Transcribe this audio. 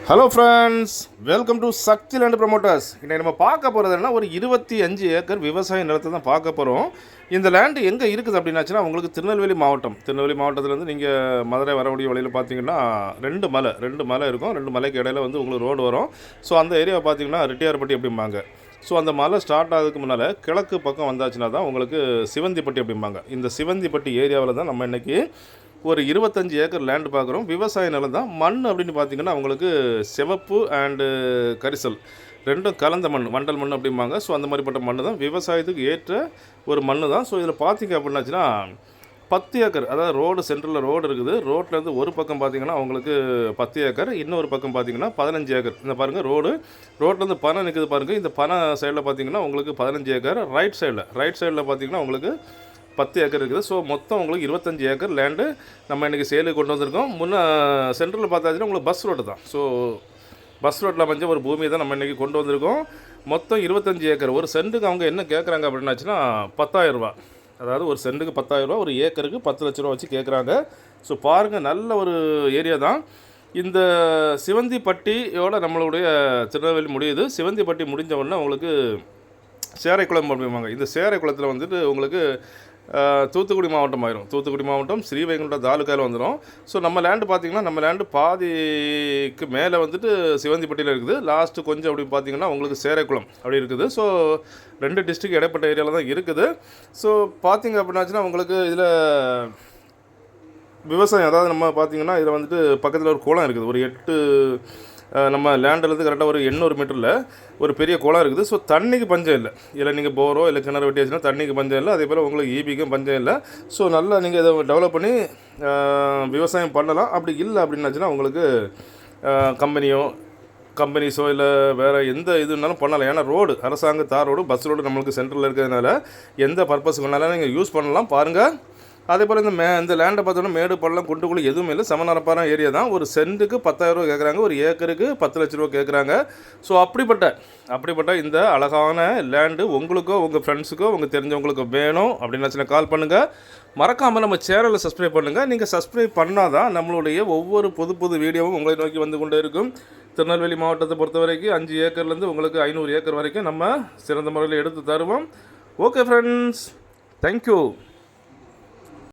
Hello friends, welcome to Sakthi land promoters. இன்றைக்கி நம்ம பார்க்க போகிறது என்ன, ஒரு 25 ஏக்கர் விவசாய நிலத்தை தான் பார்க்க போகிறோம். இந்த லேண்டு எங்கே இருக்குது அப்படின்னாச்சுன்னா, உங்களுக்கு திருநெல்வேலி மாவட்டத்துலேருந்து நீங்கள் மதுரை வரக்கூடிய வழியில் பார்த்தீங்கன்னா ரெண்டு மலை இருக்கும். ரெண்டு மலைக்கு இடையில வந்து உங்களுக்கு ரோடு வரும். ஸோ அந்த ஏரியாவை பார்த்தீங்கன்னா ரெட்டியார்பட்டி அப்படிம்பாங்க. ஸோ அந்த மலை ஸ்டார்ட் ஆகிறதுக்கு முன்னால் கிழக்கு பக்கம் வந்தாச்சுன்னா தான் உங்களுக்கு சிவந்திப்பட்டி அப்படிம்பாங்க. இந்த சிவந்திப்பட்டி ஏரியாவில் தான் நம்ம இன்றைக்கி ஒரு 25 ஏக்கர் லேண்டு பார்க்குறோம். விவசாய நிலம் தான். மண் அப்படின்னு பார்த்தீங்கன்னா உங்களுக்கு சிவப்பு அண்டு கரிசல் ரெண்டும் கலந்த மண், வண்டல் மண் அப்படிம்பாங்க. ஸோ அந்த மாதிரிப்பட்ட மண் தான், விவசாயத்துக்கு ஏற்ற ஒரு மண் தான். ஸோ இதில் பார்த்தீங்க அப்படின்னாச்சுன்னா 10 ஏக்கர், அதாவது ரோடு சென்டரில் ரோடு இருக்குது. ரோட்லேருந்து ஒரு பக்கம் பார்த்தீங்கன்னா உங்களுக்கு 10 ஏக்கர், இன்னொரு பக்கம் பார்த்தீங்கன்னா 15 ஏக்கர். இந்த பாருங்கள் ரோட்லேருந்து பனை நிற்குது பாருங்கள். இந்த பனை சைடில் பார்த்தீங்கன்னா உங்களுக்கு 15 ஏக்கர். ரைட் சைடில் பார்த்தீங்கன்னா உங்களுக்கு 10 ஏக்கர் இருக்குது. ஸோ மொத்தம் உங்களுக்கு 25 ஏக்கர் லேண்டு நம்ம இன்றைக்கி சேலுக்கு கொண்டு வந்திருக்கோம். சென்ட்ரலில் பார்த்தாச்சுன்னா உங்களுக்கு பஸ் ரோடு தான். ஸோ பஸ் ரோட்டில் அமைஞ்ச ஒரு பூமியை தான் நம்ம இன்றைக்கி கொண்டு வந்திருக்கோம். மொத்தம் 25 ஏக்கர். ஒரு சென்ட்டுக்கு அவங்க என்ன கேட்குறாங்க அப்படின்னாச்சுன்னா 10,000 ரூபா. அதாவது ஒரு சென்ட்டுக்கு 10,000 ரூபா, ஒரு ஏக்கருக்கு 10 லட்ச ரூபா வச்சு கேட்குறாங்க. ஸோ பாருங்கள், நல்ல ஒரு ஏரியா தான். இந்த சிவந்திப்பட்டியோட நம்மளுடைய திருநெல்வேலி முடியுது. சிவந்திப்பட்டி முடிஞ்ச உடனே உங்களுக்கு சேரைக்குளம் அப்படிம்பாங்க. இந்த சேரைக்குளத்தில் வந்துட்டு உங்களுக்கு தூத்துக்குடி மாவட்டம் ஆயிரும். தூத்துக்குடி மாவட்டம் ஸ்ரீவைகுண்டம் தாலுக்காவில் வந்துடும். ஸோ நம்ம லேண்டு பார்த்திங்கன்னா, நம்ம லேண்டு பாதிக்கு மேலே வந்துட்டு சிவந்திப்பட்டியில் இருக்குது. லாஸ்ட்டு கொஞ்சம் அப்படி பார்த்திங்கன்னா உங்களுக்கு சேரைக்குளம் அப்படி இருக்குது. ஸோ 2 டிஸ்ட்ரிக்ட் இடைப்பட்ட ஏரியாவில் தான் இருக்குது. ஸோ பார்த்திங்க அப்படின்னாச்சுன்னா உங்களுக்கு இதில் விவசாயம், அதாவது நம்ம பார்த்திங்கன்னா இதில் வந்துட்டு பக்கத்தில் ஒரு குளம் இருக்குது. ஒரு 8 நம்ம லேண்டிலேருந்து கரெக்டாக ஒரு 800 மீட்டரில் ஒரு பெரிய குளம் இருக்குது. ஸோ தண்ணிக்கு பஞ்சம் இல்லை. இல்லை நீங்கள் போரோ இல்லை கிணறு வெட்டியாச்சுன்னா தண்ணிக்கு பஞ்சம் இல்லை. அதே போல் உங்களுக்கு ஈபிக்கும் பஞ்சம் இல்லை. ஸோ நல்லா நீங்கள் இதை டெவலப் பண்ணி விவசாயம் பண்ணலாம். அப்படி இல்லை அப்படின்னாச்சுன்னா உங்களுக்கு கம்பெனிஸோ இல்லை வேறு எந்த இதுனாலும் பண்ணலாம். ஏன்னா ரோடு அரசாங்க தார் ரோடு, பஸ் ரோடு நம்மளுக்கு சென்டரில் இருக்கிறதுனால எந்த பர்பஸுக்கு வேணாலும் நீங்கள் யூஸ் பண்ணலாம். பாருங்கள். அதே போல் இந்த லேண்டை பார்த்தோன்னா மேடு பள்ளம் குண்டுக்குழி எதுவுமே இல்லை, சமநரப்பான ஏரியா தான். ஒரு சென்ட்டுக்கு 10,000 ரூபா கேட்குறாங்க, ஒரு ஏக்கருக்கு 10 லட்ச ரூபா கேட்குறாங்க. ஸோ அப்படிப்பட்ட இந்த அழகான லேண்டு உங்களுக்கோ உங்கள் ஃப்ரெண்ட்ஸுக்கோ உங்கள் தெரிஞ்சவங்களுக்கோ வேணும் அப்படின்னாச்சுன்னா கால் பண்ணுங்கள். மறக்காமல் நம்ம சேனலை சப்ஸ்கிரைப் பண்ணுங்கள். நீங்கள் சப்ஸ்கிரைப் பண்ணால் தான் நம்மளுடைய ஒவ்வொரு புது வீடியோவும் உங்களை நோக்கி வந்து கொண்டே இருக்கும். திருநெல்வேலி மாவட்டத்தை பொறுத்த வரைக்கும் 5 ஏக்கர்லேருந்து உங்களுக்கு 500 ஏக்கர் வரைக்கும் நம்ம சிறந்த முறையில் எடுத்து தருவோம். Okay friends, thank you.